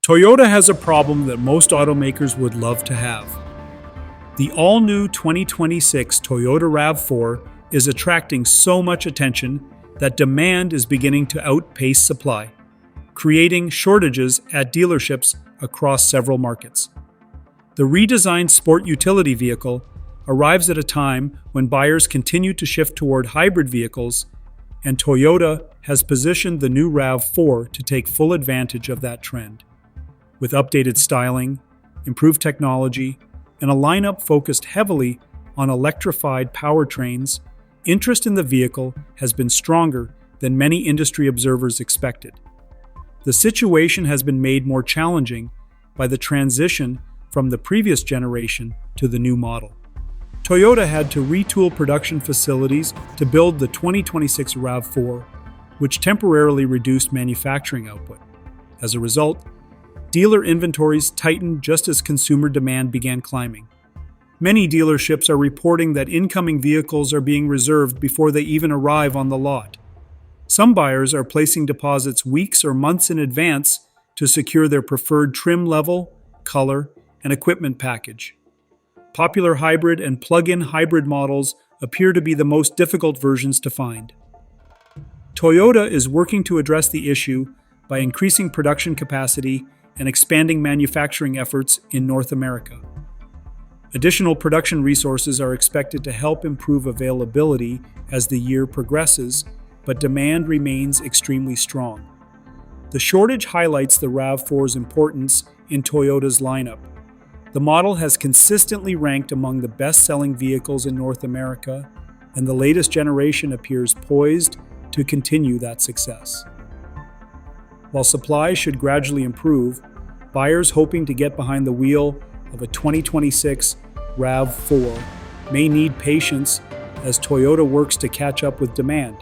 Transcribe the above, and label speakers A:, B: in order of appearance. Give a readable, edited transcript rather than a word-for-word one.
A: Toyota has a problem that most automakers would love to have. The all-new 2026 Toyota RAV4 is attracting so much attention that demand is beginning to outpace supply, creating shortages at dealerships across several markets. The redesigned sport utility vehicle arrives at a time when buyers continue to shift toward hybrid vehicles, and Toyota has positioned the new RAV4 to take full advantage of that trend. With updated styling, improved technology, and a lineup focused heavily on electrified powertrains, interest in the vehicle has been stronger than many industry observers expected. The situation has been made more challenging by the transition from the previous generation to the new model. Toyota had to retool production facilities to build the 2026 RAV4, which temporarily reduced manufacturing output. As a result, dealer inventories tightened just as consumer demand began climbing. Many dealerships are reporting that incoming vehicles are being reserved before they even arrive on the lot. Some buyers are placing deposits weeks or months in advance to secure their preferred trim level, color, and equipment package. Popular hybrid and plug-in hybrid models appear to be the most difficult versions to find. Toyota is working to address the issue by increasing production capacity and expanding manufacturing efforts in North America. Additional production resources are expected to help improve availability as the year progresses, but demand remains extremely strong. The shortage highlights the RAV4's importance in Toyota's lineup. The model has consistently ranked among the best-selling vehicles in North America, and the latest generation appears poised to continue that success. While supply should gradually improve, buyers hoping to get behind the wheel of a 2026 RAV4 may need patience as Toyota works to catch up with demand.